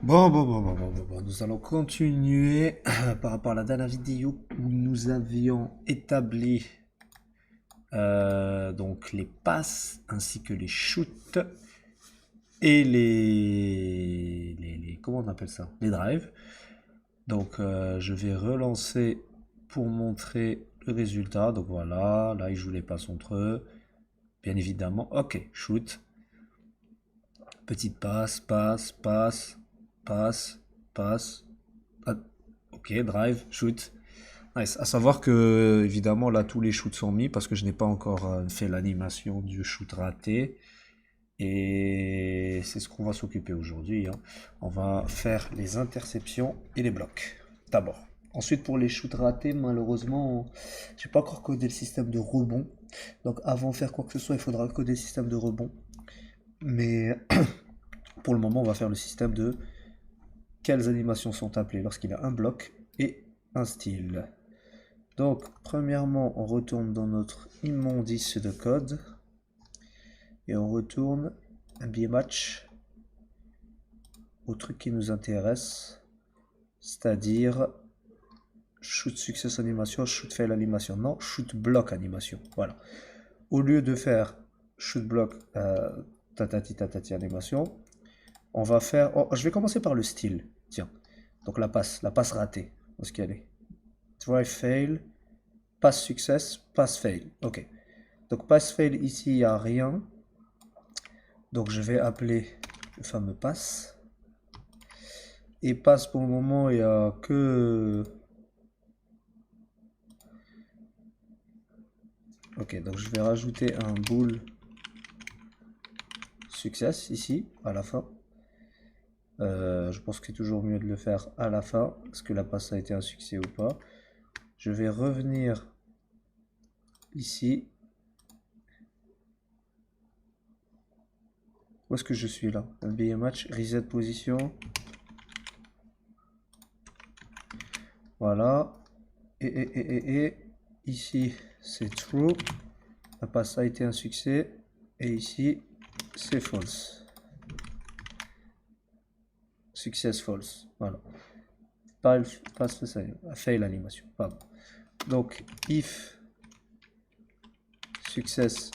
Nous allons continuer par rapport à la dernière vidéo où nous avions établi donc les passes ainsi que les shoots et comment on appelle ça? Les drives. Donc je vais relancer pour montrer le résultat. Donc voilà, là ils jouent les passes entre eux. Bien évidemment, ok, shoot. Petite passe, passe. Ah, ok, drive, shoot. Nice. À savoir que, évidemment, là, tous les shoots sont mis parce que je n'ai pas encore fait l'animation du shoot raté. Et c'est ce qu'on va s'occuper aujourd'hui, hein. On va faire les interceptions et les blocs. D'abord. Ensuite, pour les shoots ratés, malheureusement, j'ai pas encore codé le système de rebond. Donc, avant de faire quoi que ce soit, il faudra coder le système de rebond. Mais pour le moment, on va faire le système de quelles animations sont appelées lorsqu'il y a un bloc et un style. Donc, premièrement, on retourne dans notre immondice de code et on retourne NBA match au truc qui nous intéresse, c'est-à-dire shoot success animation, shoot fail animation. Non, shoot block animation. Voilà. Au lieu de faire shoot block tatati animation, on va faire. Oh, je vais commencer par le style. Tiens. Donc la passe ratée. Où est-ce qu'elle est? Drive fail, pass success, pass fail. Ok. Donc pass fail ici, il n'y a rien. Donc je vais appeler le fameux pass. Et pass pour le moment, il n'y a que... Ok, donc je vais rajouter un bool success ici, à la fin. Je pense que c'est toujours mieux de le faire à la fin. Est-ce que la passe a été un succès ou pas? Je vais revenir ici. Où est-ce que je suis là? NBA match, reset position. Voilà. Et ici, c'est true. La passe a été un succès. Et ici, c'est false. Success false. Voilà. Passe fail animation. Pardon. Donc, if success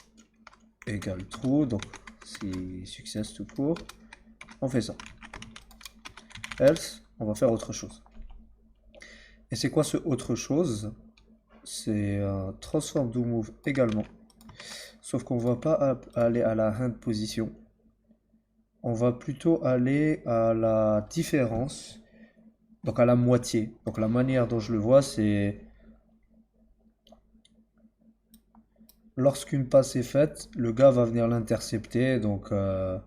égale true, donc si success tout court, on fait ça. Else, on va faire autre chose. Et c'est quoi ce autre chose? C'est un transform do move également. Sauf qu'on va pas aller à la hand position. On va plutôt aller à la différence. Donc à la moitié. Donc la manière dont je le vois, c'est lorsqu'une passe est faite, le gars va venir l'intercepter. Donc en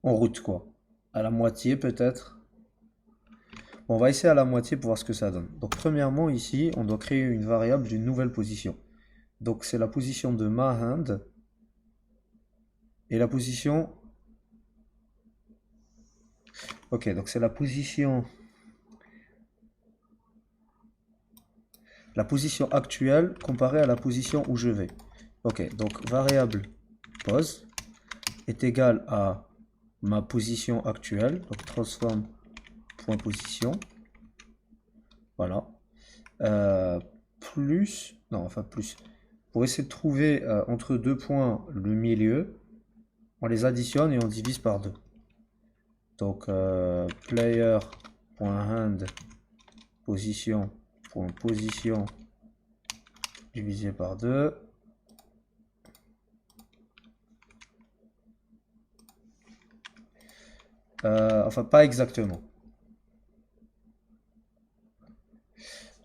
route quoi. À la moitié peut-être. On va essayer à la moitié pour voir ce que ça donne. Donc premièrement ici, on doit créer une variable d'une nouvelle position. Donc c'est la position de ma hand et la position. Ok, donc c'est la position actuelle comparée à la position où je vais. Ok, donc variable pose est égale à ma position actuelle, donc transform.position. Voilà. Plus, non, enfin plus. Pour essayer de trouver entre deux points le milieu, on les additionne et on divise par deux. Donc player.hand position divisé par 2. Enfin, pas exactement.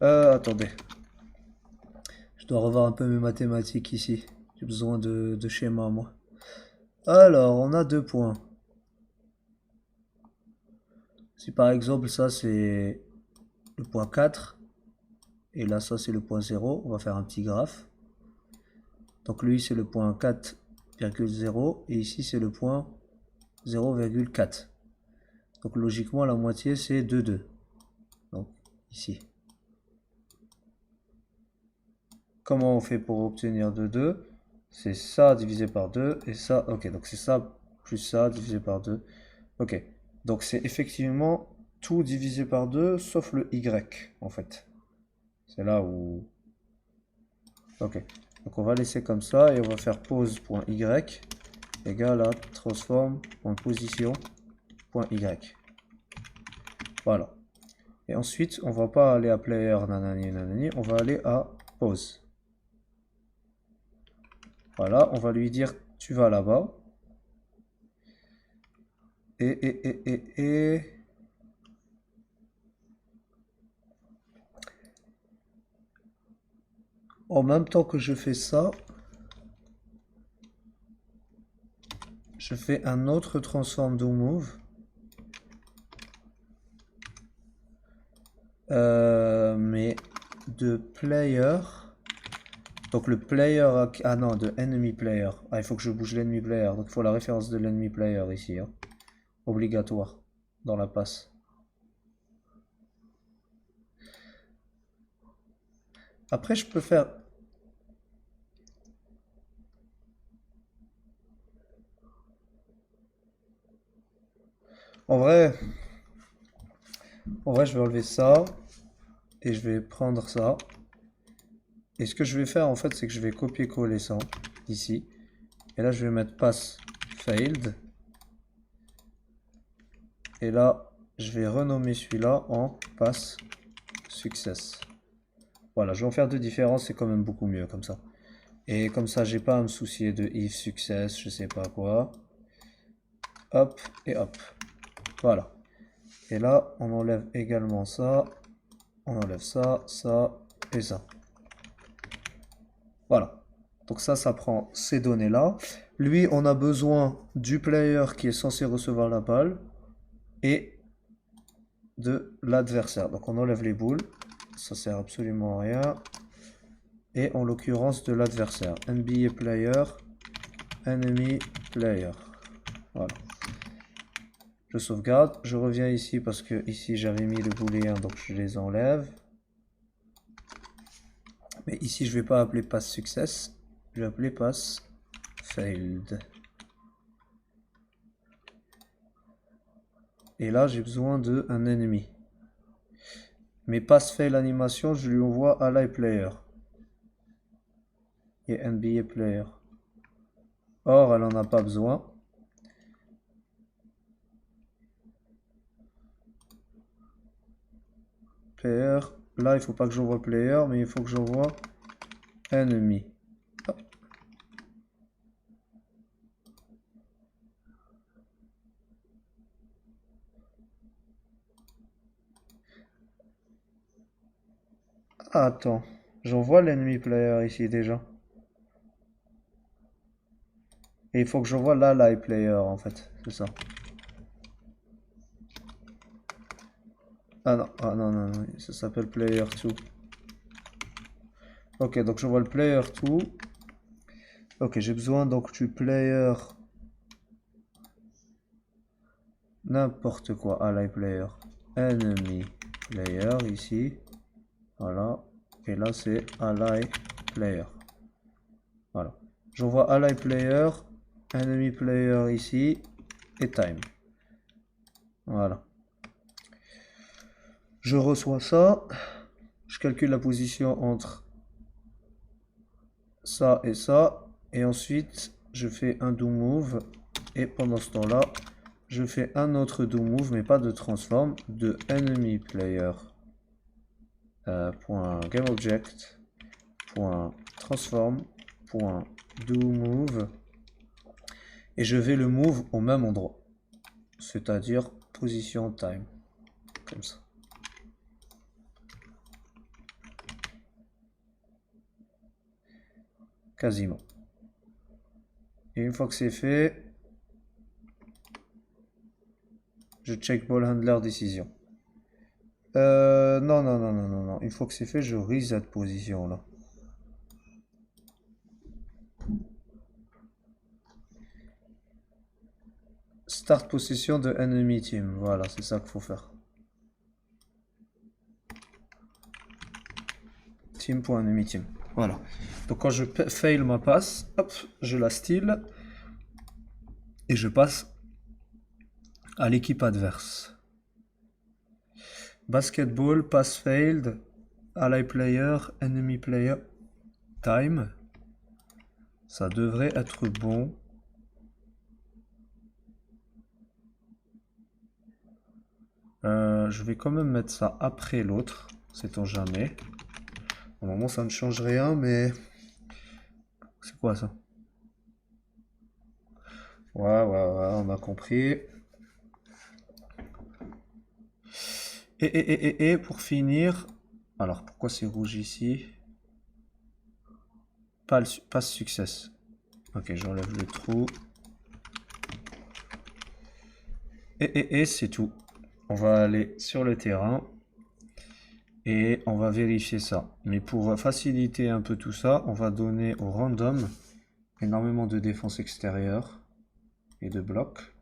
Attendez. Je dois revoir un peu mes mathématiques ici. J'ai besoin de schéma, moi. Alors, on a deux points. Si par exemple, ça c'est le point 4, et là, ça c'est le point 0, on va faire un petit graphe. Donc, lui, c'est le point 4,0, et ici, c'est le point 0,4. Donc, logiquement, la moitié, c'est 2,2. Donc, ici. Comment on fait pour obtenir 2,2? C'est ça divisé par 2 et ça. Ok, donc c'est ça plus ça divisé par 2. Ok. Donc c'est effectivement tout divisé par 2 sauf le Y en fait. C'est là où... Ok. Donc on va laisser comme ça et on va faire pose.y égale à transform.position.y. Voilà. Et ensuite, on va pas aller à player nanani nanani, on va aller à pose. Voilà, on va lui dire tu vas là-bas. Et en même temps que je fais ça, je fais un autre transform do move. Mais de player. Donc le player... Ah non, de enemy player. Ah, il faut que je bouge l'enemy player. Donc il faut la référence de l'enemy player ici. Hein. Obligatoire. Dans la passe. Après, je peux faire... En vrai, je vais enlever ça. Et je vais prendre ça. Et ce que je vais faire, en fait, c'est que je vais copier-coller ça. Ici. Et là, je vais mettre pass failed. Et là, je vais renommer celui-là en pass success. Voilà, je vais en faire deux différences, c'est quand même beaucoup mieux comme ça. Et comme ça, j'ai pas à me soucier de if success, je sais pas quoi. Hop et hop. Voilà. Et là, on enlève également ça. On enlève ça, ça et ça. Voilà. Donc ça prend ces données-là. Lui, on a besoin du player qui est censé recevoir la balle et de l'adversaire. Donc on enlève les boules. Ça sert absolument à rien. Et en l'occurrence de l'adversaire. NBA player, enemy player. Voilà. Je sauvegarde. Je reviens ici parce que ici j'avais mis le booléen, donc je les enlève. Mais ici je vais pas appeler pass success. Je vais appeler pass failed. Et là j'ai besoin de un ennemi. Mais pass fail animation, je lui envoie ally player. Et NBA player. Or, elle en a pas besoin. Player. Là, il faut pas que j'envoie player, mais il faut que j'envoie ennemi. Hop. Ah, attends. J'envoie l'ennemi player ici déjà. Et il faut que j'envoie l'ally player en fait. C'est ça. Ah non, non, ça s'appelle player 2. Ok, donc je vois le player 2. Ok, j'ai besoin donc du player n'importe quoi, ally player, enemy player ici. Voilà. Et là c'est ally player. Voilà. J'envoie ally player, enemy player ici et time. Voilà. Je reçois ça. Je calcule la position entre ça et ça. Et ensuite, je fais un do move. Et pendant ce temps-là, je fais un autre do move, mais pas de transform, de enemy player. .GameObject. .transform. .do move. Et je vais le move au même endroit. C'est-à-dire position time. Comme ça. Quasiment. Et une fois que c'est fait, je check ball handler décision. Non. Une fois que c'est fait, je reset position là. Start possession de enemy team. Voilà, c'est ça qu'il faut faire. Team.enemy team. Voilà. Donc quand je fail ma passe, hop, je la steal. Et je passe à l'équipe adverse. Basketball, pass failed, ally player, enemy player, time. Ça devrait être bon. Je vais quand même mettre ça après l'autre, sait-on jamais. Normalement ça ne change rien, mais... C'est quoi ça? Ouais, on a compris. Et pour finir... Alors, pourquoi c'est rouge ici? Pas success. Ok, j'enlève le trou. Et c'est tout. On va aller sur le terrain. Et on va vérifier ça. Mais pour faciliter un peu tout ça, on va donner au random énormément de défense extérieure et de blocs.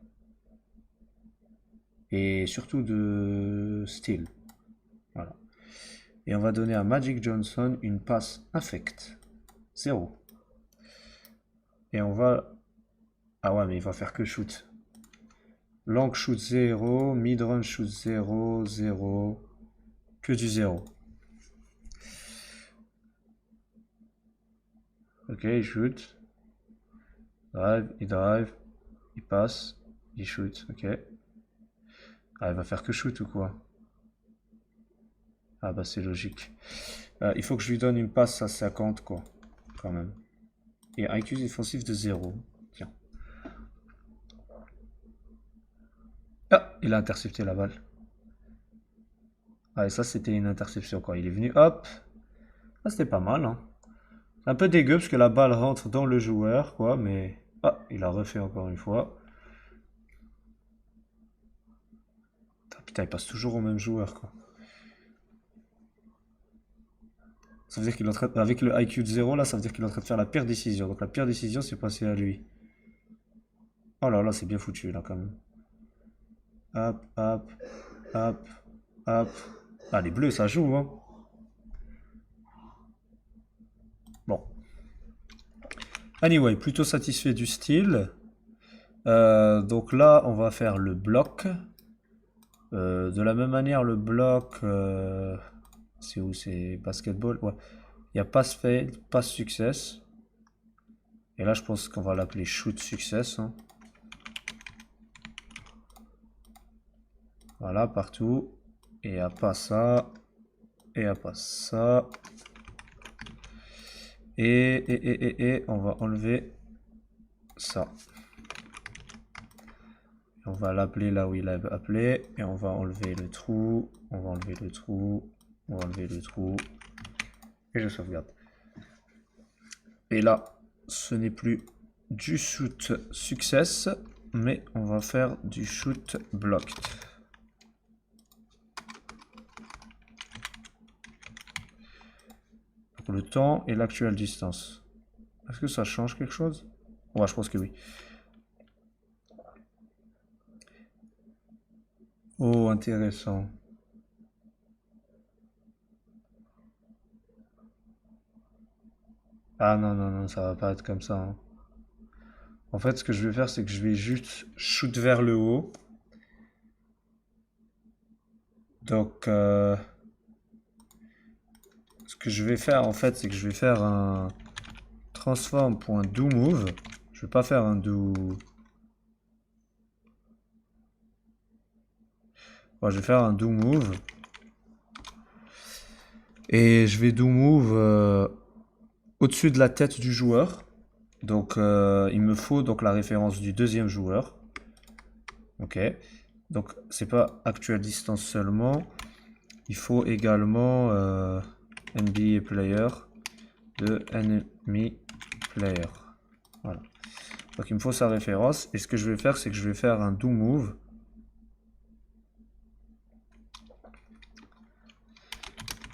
Et surtout de style. Voilà. Et on va donner à Magic Johnson une passe infect. 0. Et on va... Ah ouais, mais il va faire que shoot. Long shoot 0, mid-range shoot 0, 0. Que du 0. Ok, il shoot. Drive, il passe, il shoot, ok. Ah, il va faire que shoot ou quoi? Ah bah c'est logique. Il faut que je lui donne une passe à 50 quoi, quand même. Et IQ défensif de 0. Tiens. Ah, il a intercepté la balle. Ah, et ça c'était une interception quoi. Il est venu, hop. Ah, c'était pas mal, hein. Un peu dégueu parce que la balle rentre dans le joueur, quoi, mais... Ah, il a refait encore une fois. Putain, il passe toujours au même joueur, quoi. Ça veut dire qu'il est en train... Avec le IQ de 0, là, ça veut dire qu'il est en train de faire la pire décision. Donc la pire décision, c'est passé à lui. Oh là là, c'est bien foutu, là, quand même. Hop, hop, hop, hop. Ah, les bleus, ça joue, hein. Bon. Anyway, plutôt satisfait du style. Donc là, on va faire le bloc. De la même manière, le bloc... c'est où? C'est basketball? Ouais. Il y a pass fail, pass success. Et là, je pense qu'on va l'appeler shoot success, hein. Voilà, partout. Et à pas ça. Et à pas ça. Et on va enlever ça. On va l'appeler là où il a appelé. Et on va enlever le trou. On va enlever le trou. On va enlever le trou. Et je sauvegarde. Et là, ce n'est plus du shoot success, mais on va faire du shoot blocked. Pour le temps et l'actuelle distance. Est-ce que ça change quelque chose? Ouais, je pense que oui. Oh, intéressant. Ah non, non, non, ça va pas être comme ça, hein. En fait, ce que je vais faire, c'est que je vais juste shoot vers le haut. Donc, ce que je vais faire, en fait, c'est que je vais faire un transform.doMove. Je vais pas faire un do... Ouais, je vais faire un doMove. Et je vais doMove au-dessus de la tête du joueur. Donc, il me faut donc la référence du deuxième joueur. Ok. Donc, c'est pas actuelle distance seulement. Il faut également NBA player de enemy player. Voilà. Donc, il me faut sa référence. Et ce que je vais faire, c'est que je vais faire un do move.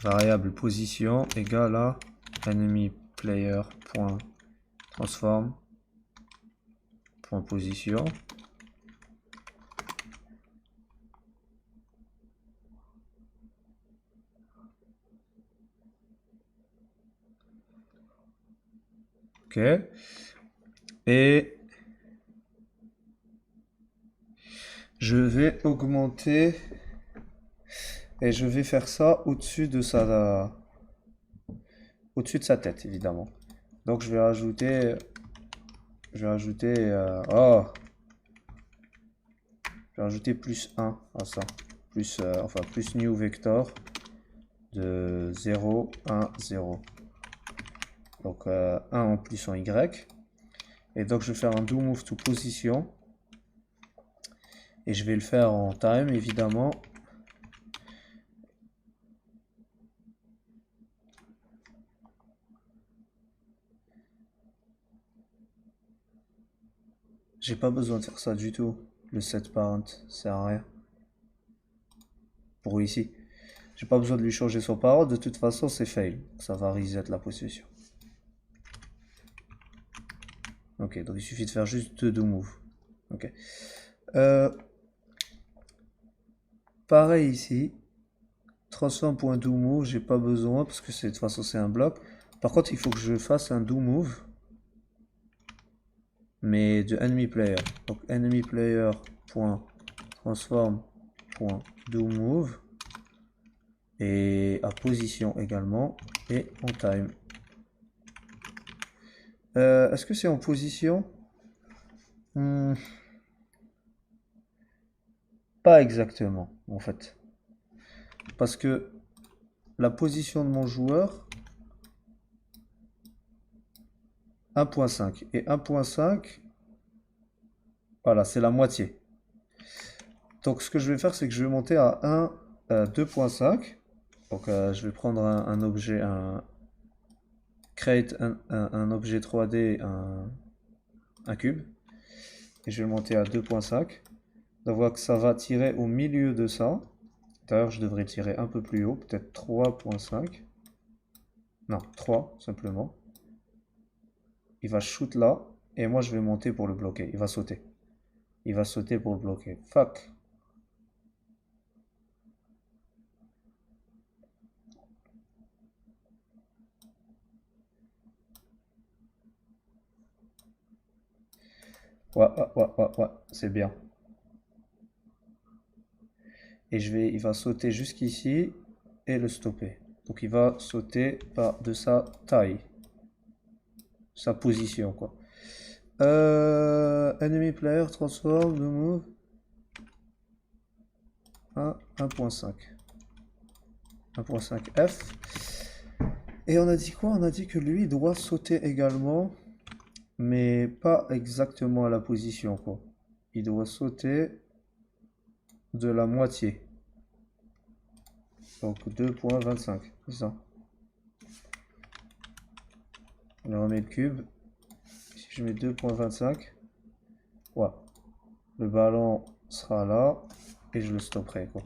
Variable position égale à enemy player point transform point position. Ok. Et je vais augmenter et je vais faire ça au-dessus de sa tête, évidemment. Donc je vais rajouter plus 1 à ça. Plus new vector de 0, 1, 0. Donc 1 en plus en Y. Et donc je vais faire un do move to position. Et je vais le faire en time, évidemment. J'ai pas besoin de faire ça du tout. Le set parent, ça sert à rien. Pour ici. J'ai pas besoin de lui changer son parent. De toute façon, c'est fail. Ça va reset la position. Ok, donc il suffit de faire juste deux do move. Ok. Pareil ici. Transform.doMove, j'ai pas besoin parce que de toute façon c'est un bloc. Par contre, il faut que je fasse un do move, mais de enemy player. Donc enemy player.transform.doMove et à position également et en time. Est-ce que c'est en position? Pas exactement en fait, parce que la position de mon joueur 1.5 et 1.5, voilà, c'est la moitié. Donc ce que je vais faire, c'est que je vais monter à 2.5. Donc je vais prendre un objet, create un objet 3D, un cube, et je vais le monter à 2.5. On voit que ça va tirer au milieu de ça. D'ailleurs, je devrais tirer un peu plus haut, peut-être 3.5. Non, 3 simplement. Il va shoot là, et moi je vais monter pour le bloquer. Il va sauter. Il va sauter pour le bloquer. Fuck. Ouais, c'est bien. Et il va sauter jusqu'ici et le stopper. Donc il va sauter de sa taille, sa position quoi. Enemy player transform the move à 1.5. 1.5 F. Et on a dit quoi? On a dit que lui doit sauter également, mais pas exactement à la position quoi. Il doit sauter de la moitié. Donc 2.25, c'est ça. On remet le cube. Si je mets 2.25, ouais, le ballon sera là et je le stopperai quoi.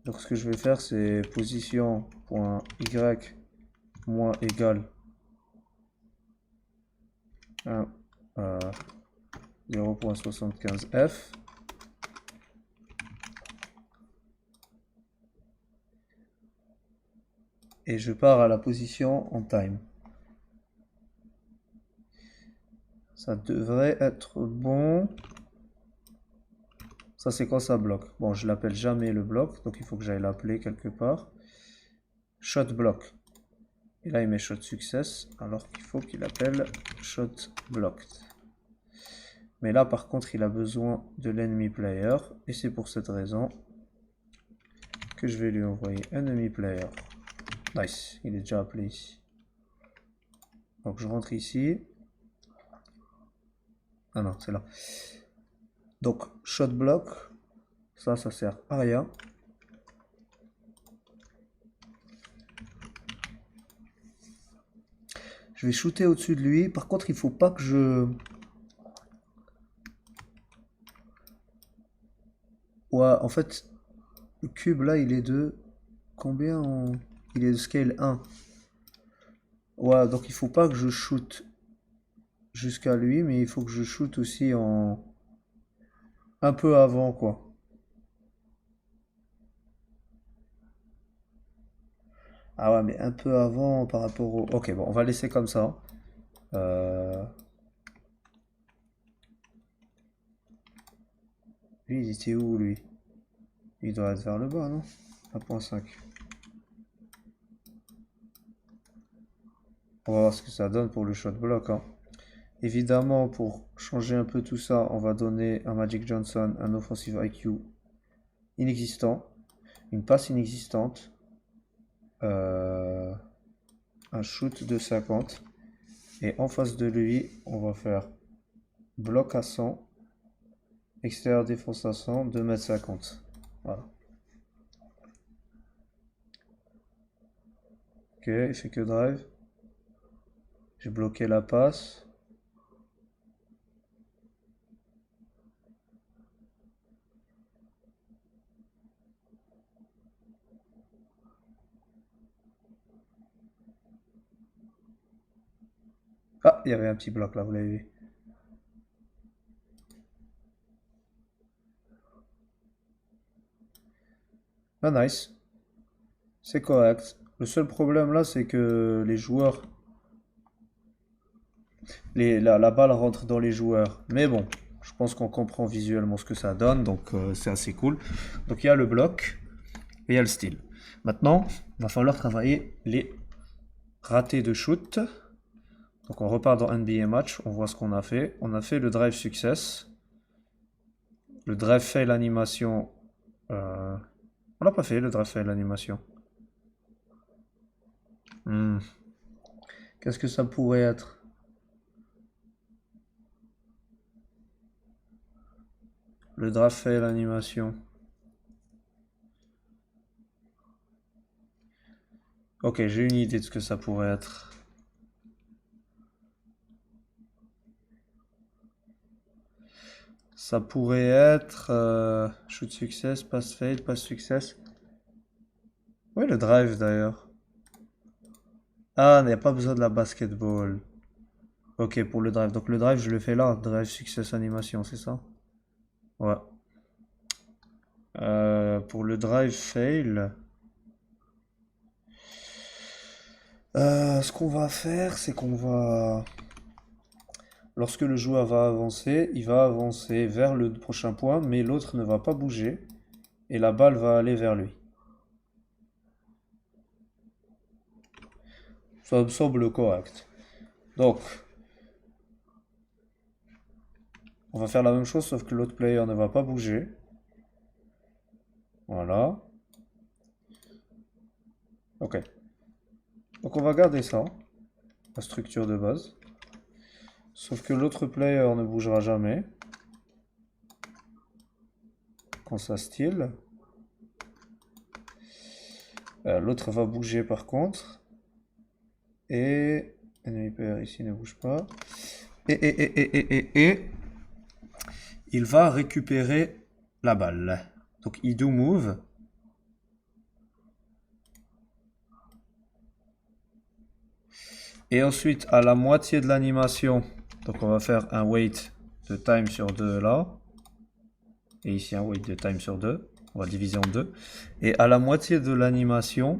Donc ce que je vais faire, c'est position.y moins égale 1 0.75f. Et je pars à la position en time. Ça devrait être bon. Ça c'est quand ça bloque. Bon, je l'appelle jamais le bloc, donc il faut que j'aille l'appeler quelque part. Shot block. Et là il met shot success, alors qu'il faut qu'il appelle shot blocked. Mais là par contre il a besoin de l'enemy player, et c'est pour cette raison que je vais lui envoyer enemy player. Nice, il est déjà appelé ici. Donc je rentre ici. Ah non, c'est là. Donc shot block, ça sert à rien. Je vais shooter au-dessus de lui. Par contre, il faut pas que je... Ouais, en fait, le cube là, il est de... Combien Il est de scale 1. Ouais, donc il faut pas que je shoot jusqu'à lui, mais il faut que je shoot aussi en... Un peu avant, quoi. Ah ouais, mais un peu avant par rapport au... Ok, bon, on va laisser comme ça. Euh, Lui, il était où, lui? Il doit être vers le bas, non? 1.5. On va voir ce que ça donne pour le shot block, hein. Évidemment, pour changer un peu tout ça, on va donner à Magic Johnson un offensive IQ inexistant, une passe inexistante, un shoot de 50. Et en face de lui, on va faire bloc à 100, extérieur défense à 100, 2,50 m. Voilà. Ok, il fait que drive. J'ai bloqué la passe. Ah, il y avait un petit bloc là, vous l'avez vu. Ah, nice. C'est correct. Le seul problème là, c'est que les joueurs, la balle rentre dans les joueurs. Mais bon, je pense qu'on comprend visuellement ce que ça donne, donc c'est assez cool. Donc il y a le bloc et il y a le steal. Maintenant, il va falloir travailler les ratés de shoot. Donc on repart dans NBA match, on voit ce qu'on a fait. On a fait le drive success. Le drive fail animation. On n'a pas fait le drive fail animation. Qu'est-ce que ça pourrait être? Le drive fail animation. Ok, j'ai une idée de ce que ça pourrait être. Ça pourrait être shoot success, pass fail, pass success. Oui, le drive d'ailleurs. Ah, il n'y a pas besoin de la basketball. Ok, pour le drive. Donc le drive, je le fais là. Drive success animation, c'est ça? Ouais. Pour le drive fail, ce qu'on va faire, c'est qu'on va... Lorsque le joueur va avancer, il va avancer vers le prochain point, mais l'autre ne va pas bouger. Et la balle va aller vers lui. Ça me semble correct. Donc, on va faire la même chose, sauf que l'autre player ne va pas bouger. Voilà. Ok. Donc on va garder ça, la structure de base. Sauf que l'autre player ne bougera jamais. Quand ça steal. L'autre va bouger par contre. Et... Enemy player ici ne bouge pas. Et il va récupérer la balle. Donc il do move. Et ensuite, à la moitié de l'animation, donc on va faire un wait de time sur 2 là. Et ici un wait de time sur 2. On va diviser en 2. Et à la moitié de l'animation,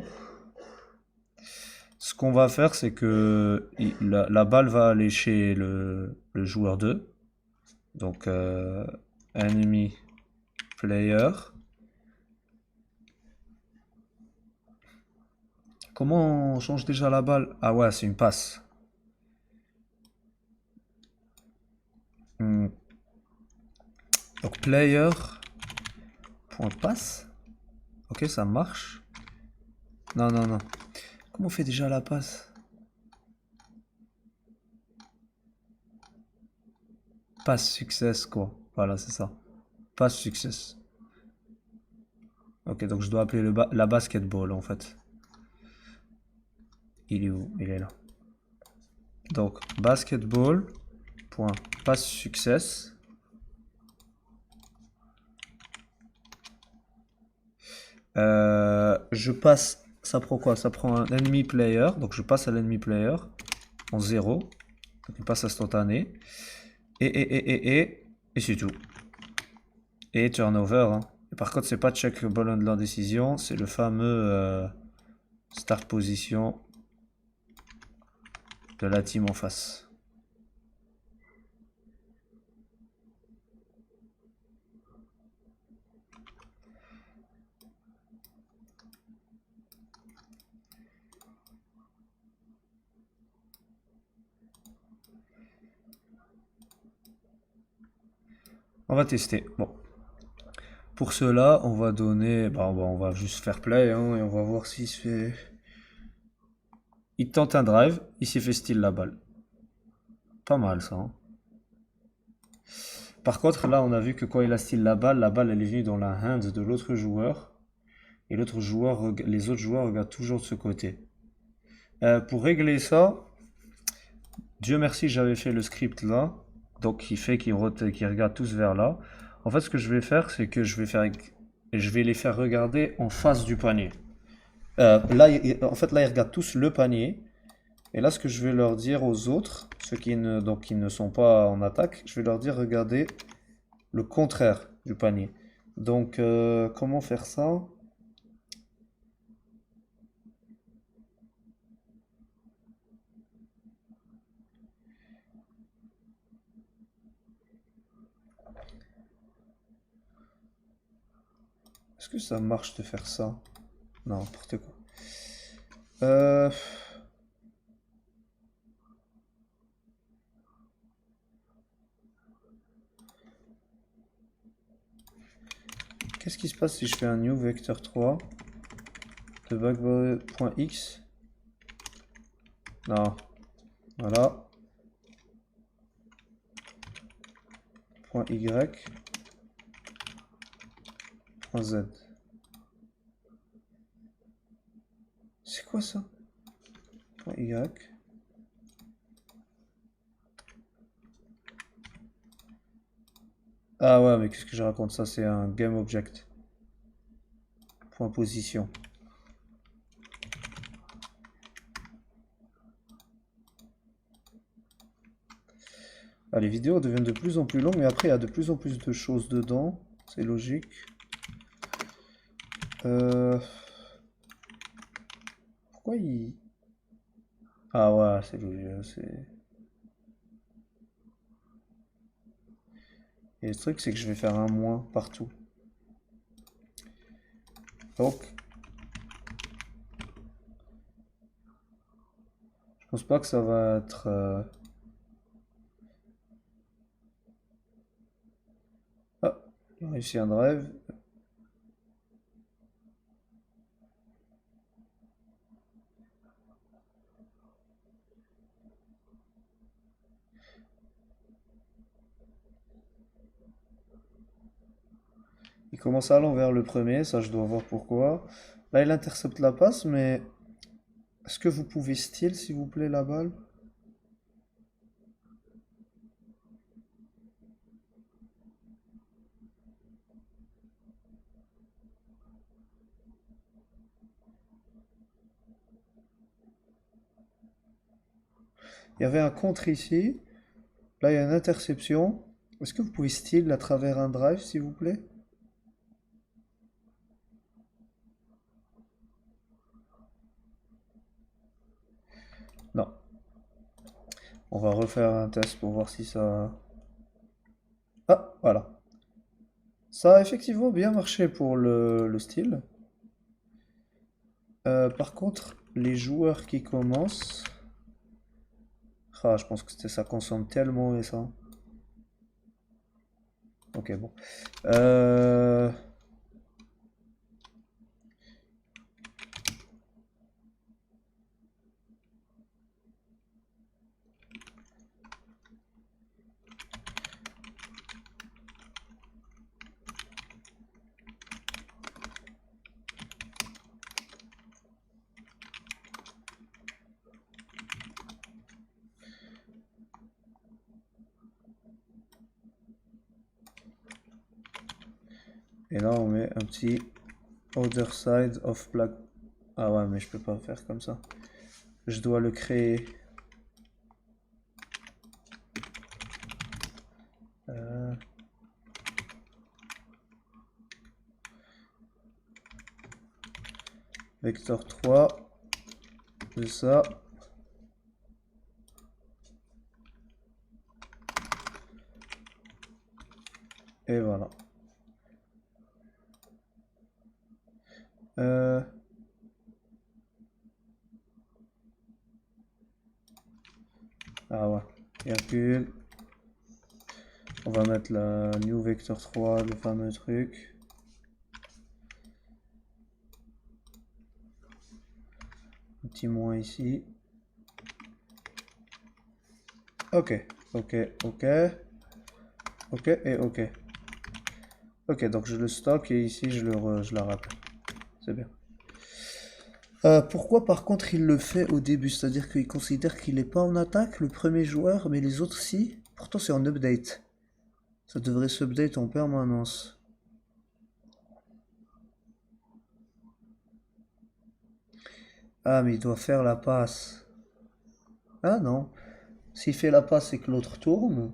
ce qu'on va faire, c'est que la balle va aller chez le joueur 2. Donc, enemy player. Comment on change déjà la balle? Ah ouais, c'est une passe. Hmm. Donc, player. Point passe. Ok, ça marche. Non, non, non. Comment on fait déjà la passe? Passe success, quoi. Voilà, c'est ça. Passe success. Ok, donc je dois appeler la basketball, en fait. Il est où? Il est là. Donc, basketball. Point passe success. Je passe, ça prend quoi? Ça prend un enemy player, donc je passe à l'enemy player en 0, donc une passe instantanée, et c'est tout. Et turnover, hein. Et par contre, c'est pas check ball handler décision, c'est le fameux start position de la team en face. On va tester. Bon. Pour cela, on va donner... Bah, on va juste faire play, hein, et on va voir s'il se fait... Il tente un drive, il s'est fait steal la balle. Pas mal ça, hein. Par contre, là, on a vu que quand il a steal la balle, elle est venue dans la hand de l'autre joueur. Et l'autre joueur, les autres joueurs regardent toujours de ce côté. Pour régler ça, Dieu merci, j'avais fait le script là. Donc, qui fait qu'ils regardent tous vers là. En fait, ce que je vais faire, c'est que je vais les faire regarder en face du panier. Là, en fait, là, ils regardent tous le panier. Et là, ce que je vais leur dire aux autres, ceux qui ne sont pas en attaque, je vais leur dire, regardez le contraire du panier. Donc, comment faire ça? Est-ce que ça marche de faire ça? Non, n'importe quoi. Euh, Qu'est-ce qui se passe si je fais un new vector 3 de backbone.x? Non, voilà. Point y, point z. C'est quoi ça? Point y. Ah ouais, mais qu'est-ce que je raconte? Ça, c'est un game object. Point position. Ah, les vidéos deviennent de plus en plus longues, mais après, il y a de plus en plus de choses dedans. C'est logique. Pourquoi il... Ah ouais, c'est logique. Et le truc, c'est que je vais faire un moins partout. Donc, je pense pas que ça va être... Ah, il a réussi un drive. Il commence à aller vers le premier, ça je dois voir pourquoi. Là, il intercepte la passe, mais est-ce que vous pouvez steal, s'il vous plaît, la balle? Il y avait un contre ici. Là, il y a une interception. Est-ce que vous pouvez steal à travers un drive, s'il vous plaît? Non. On va refaire un test pour voir si ça... Ah, voilà. Ça a effectivement bien marché pour le steal. Par contre, les joueurs qui commencent... Ah, je pense que ça consomme tellement et ça. Ok, bon. Euh, Et là, on met un petit other side of black. Ah ouais, mais je peux pas faire comme ça. Je dois le créer. Euh, Vector 3 de ça. Et voilà. Euh, Ah ouais. Virgule. On va mettre la new vector 3, le fameux truc. Un petit moins ici. Ok, ok, ok. Ok et ok. Ok, donc je le stocke et ici je la rappelle. C'est bien. Pourquoi par contre il le fait au début? C'est-à-dire qu'il considère qu'il n'est pas en attaque, le premier joueur, mais les autres si? Pourtant c'est en update. Ça devrait s'update en permanence. Ah mais il doit faire la passe. Ah non. S'il fait la passe et que l'autre tourne.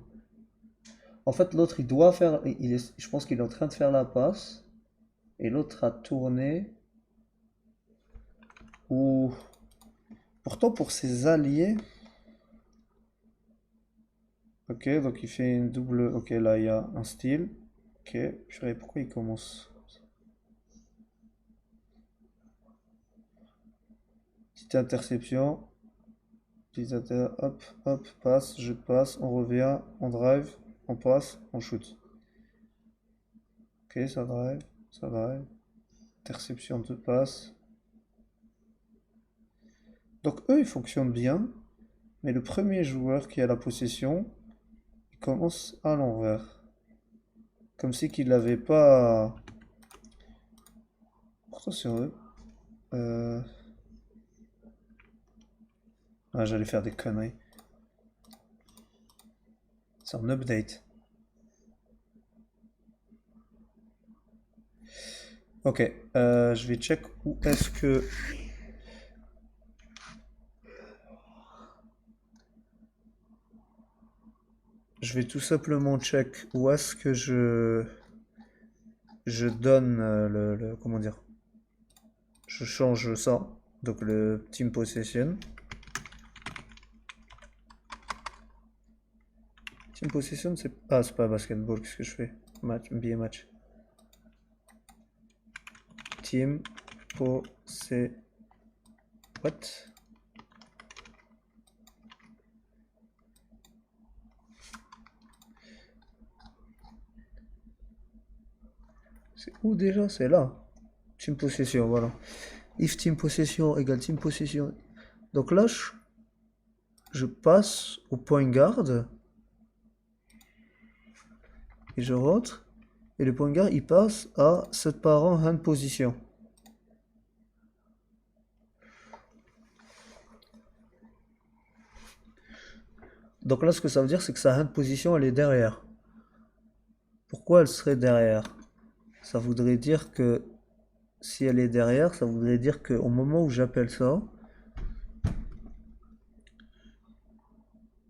En fait l'autre il doit faire. Je pense qu'il est en train de faire la passe. Et l'autre a tourné. Ou. Pourtant pour ses alliés. Ok, donc il fait une double. Ok, là il y a un style. Ok, je sais pourquoi il commence. Petite interception. Hop, hop, passe, je passe, on revient, on drive, on passe, on shoot. Ok, ça drive, ça drive. Interception de passe. Donc eux, ils fonctionnent bien, mais le premier joueur qui a la possession, il commence à l'envers. Comme si qu'il n'avait pas. Pourtant, c'est eux. Euh... Ah, j'allais faire des conneries. C'est un update. Ok, je vais check où est-ce que. Je vais tout simplement check où est-ce que je donne comment dire. Je change ça. Donc le team possession. Team possession, c'est. Ah, c'est pas basketball, qu'est-ce que je fais? Match, NBA match. Team possession. What? C'est où déjà? C'est là. Team possession, voilà. If team possession égale team possession. Donc là, je passe au point guard. Et je rentre. Et le point guard, il passe à set parent hand position. Donc là, ce que ça veut dire, c'est que sa hand position, elle est derrière. Pourquoi elle serait derrière? Ça voudrait dire que si elle est derrière, ça voudrait dire qu'au moment où j'appelle ça,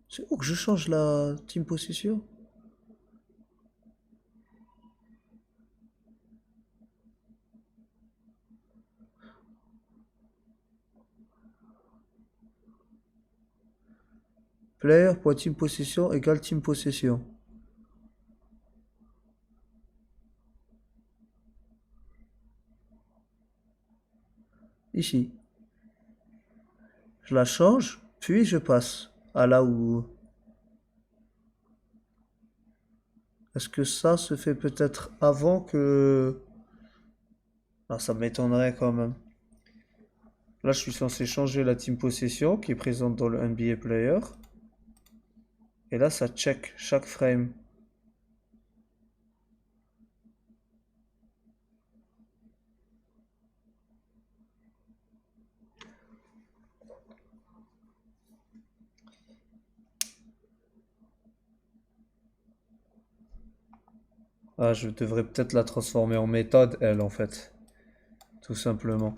c'est où que je change la team possession? Player.team possession égale team possession. Ici. Je la change, puis je passe à là où. Est-ce que ça se fait peut-être avant que. Ah, ça m'étonnerait quand même. Là, je suis censé changer la team possession qui est présente dans le NBA player. Et là, ça check chaque frame. Ah, je devrais peut-être la transformer en méthode, elle, en fait. Tout simplement.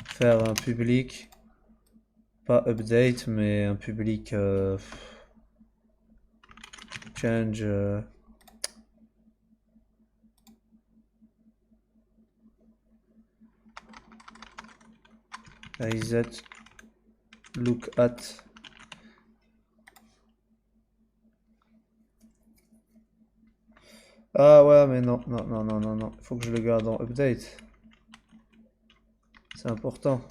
Faire un public. Pas update, mais un public. Change. Reset. Look at. Ah ouais, mais non, non, non, non, non, non. Il faut que je le garde en update. C'est important.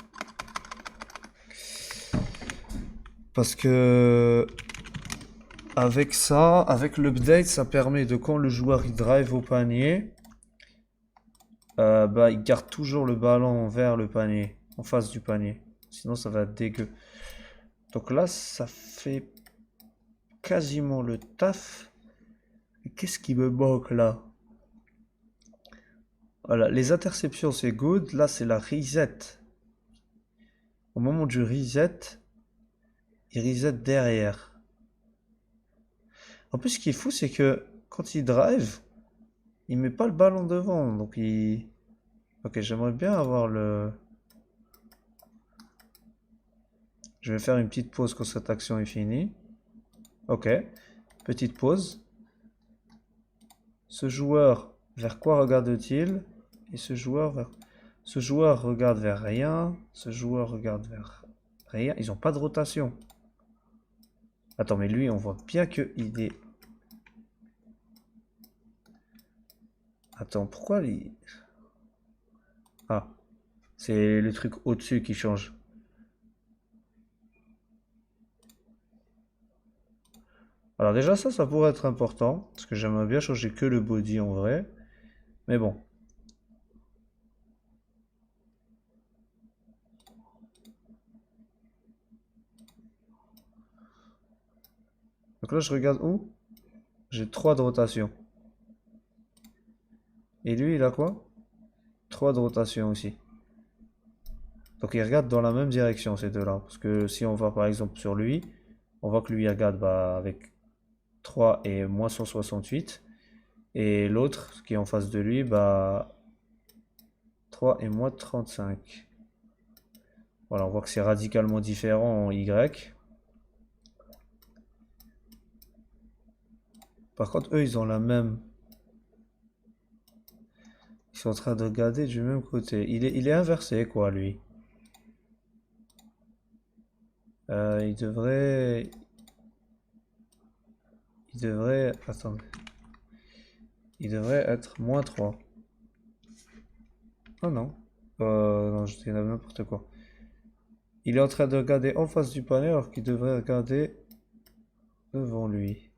Parce que avec ça, avec l'update, ça permet de quand le joueur il drive au panier, bah il garde toujours le ballon vers le panier, en face du panier. Sinon ça va être dégueu. Donc là, ça fait quasiment le taf. Mais qu'est-ce qui me manque là? Voilà, les interceptions c'est good. Là c'est la reset. Au moment du reset, il reset derrière. En plus, ce qui est fou, c'est que quand il drive, il met pas le ballon devant. Donc il. Ok, j'aimerais bien avoir le. Je vais faire une petite pause quand cette action est finie. Ok, petite pause. Ce joueur, vers quoi regarde-t-il? Et ce joueur vers... Ce joueur regarde vers rien. Ce joueur regarde vers rien. Ils ont pas de rotation. Attends, mais lui, on voit bien qu'il est... Attends, pourquoi il... Ah, c'est le truc au-dessus qui change. Alors déjà, ça pourrait être important. Parce que j'aimerais bien changer que le body en vrai. Mais bon. Donc là, je regarde où? J'ai 3 de rotation. Et lui, il a quoi? 3 de rotation aussi. Donc il regarde dans la même direction ces deux-là. Parce que si on va par exemple sur lui, on voit que lui il regarde bah, avec 3 et moins 168. Et l'autre qui est en face de lui, bah 3 et moins 35. Voilà, on voit que c'est radicalement différent en Y. Par contre, eux, ils ont la même. Ils sont en train de regarder du même côté. Il est inversé, quoi, lui. Il devrait. Il devrait. Attends. Il devrait être moins 3. Oh non. Non, je dis n'importe quoi. Il est en train de regarder en face du panier alors qu'il devrait regarder devant lui.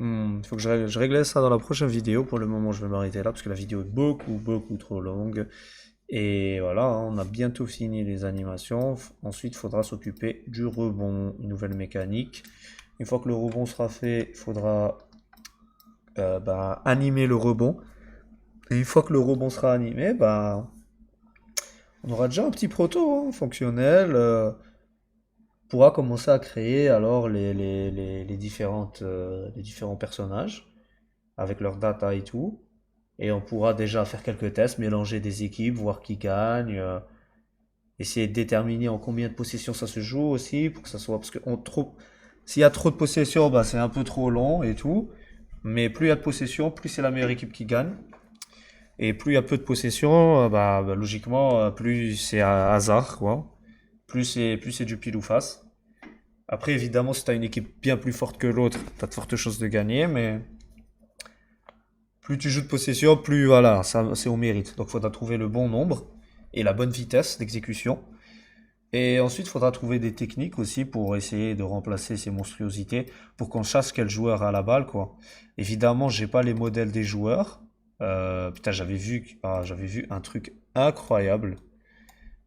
Il faut que je règle ça dans la prochaine vidéo. Pour le moment, je vais m'arrêter là parce que la vidéo est beaucoup trop longue. Et voilà, hein, on a bientôt fini les animations. Ensuite, il faudra s'occuper du rebond, une nouvelle mécanique. Une fois que le rebond sera fait, il faudra bah, animer le rebond. Et une fois que le rebond sera animé, bah, on aura déjà un petit proto hein, fonctionnel. Pourra commencer à créer alors les différents personnages avec leur data et tout. Et on pourra déjà faire quelques tests, mélanger des équipes, voir qui gagne, essayer de déterminer en combien de possessions ça se joue aussi, pour que ça soit... Parce que s'il y a trop de possessions, bah, c'est un peu trop long et tout. Mais plus il y a de possessions, plus c'est la meilleure équipe qui gagne. Et plus il y a peu de possessions, bah, logiquement, plus c'est un hasard, quoi. Plus c'est du pile ou face. Après, évidemment, si tu as une équipe bien plus forte que l'autre, tu as de fortes chances de gagner, mais plus tu joues de possession, plus voilà, ça c'est au mérite. Donc il faudra trouver le bon nombre et la bonne vitesse d'exécution. Et ensuite, il faudra trouver des techniques aussi pour essayer de remplacer ces monstruosités, pour qu'on chasse quel joueur a la balle, quoi. Évidemment, j'ai pas les modèles des joueurs. Putain, j'avais vu un truc incroyable.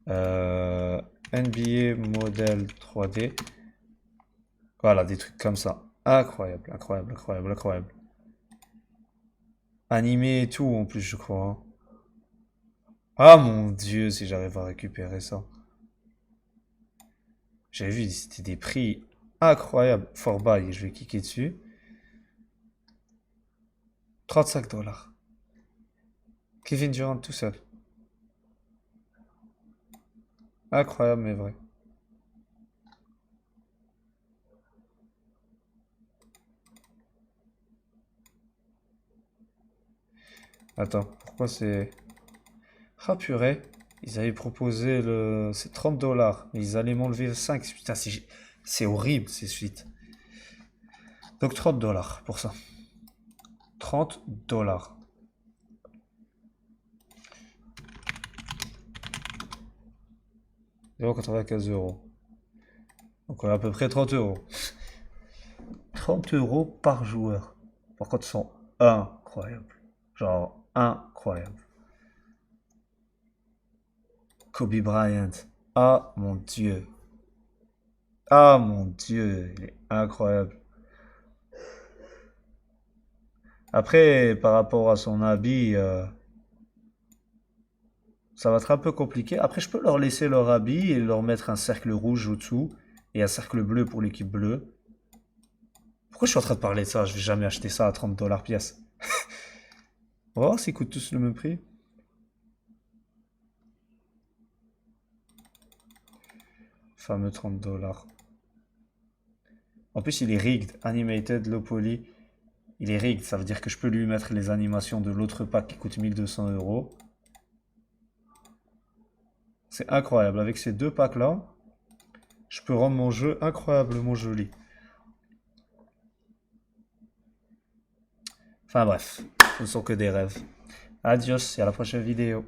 Euh, NBA modèle 3D. Voilà, des trucs comme ça. Incroyable. Animé et tout, en plus, je crois, hein. Ah mon Dieu, si j'arrive à récupérer ça. J'avais vu, c'était des prix incroyables. For buy, je vais cliquer dessus. 35 $. Kevin Durant tout seul. Incroyable, mais vrai. Attends, pourquoi c'est... Ah purée, ils avaient proposé le... C'est 30 $. Mais ils allaient m'enlever 5. Putain, c'est horrible, ces suites. Donc 30 $ pour ça. 30 $. 0,95 euros. Donc on a à peu près 30 euros. 30 euros par joueur. Par contre, ils sont incroyables. Genre, incroyables. Kobe Bryant. Ah mon Dieu. Ah mon Dieu, il est incroyable. Après, par rapport à son habit, ça va être un peu compliqué. Après, je peux leur laisser leur habit et leur mettre un cercle rouge au-dessous et un cercle bleu pour l'équipe bleue. Pourquoi je suis en train de parler de ça? Je vais jamais acheter ça à 30 dollars pièce. On va voir s'ils coûtent tous le même prix. Fameux 30 dollars. En plus, il est rigged, animated, low poly. Il est rigged, ça veut dire que je peux lui mettre les animations de l'autre pack qui coûte 1200 euros. C'est incroyable. Avec ces deux packs-là, je peux rendre mon jeu incroyablement joli. Enfin bref, ce ne sont que des rêves. Adios et à la prochaine vidéo.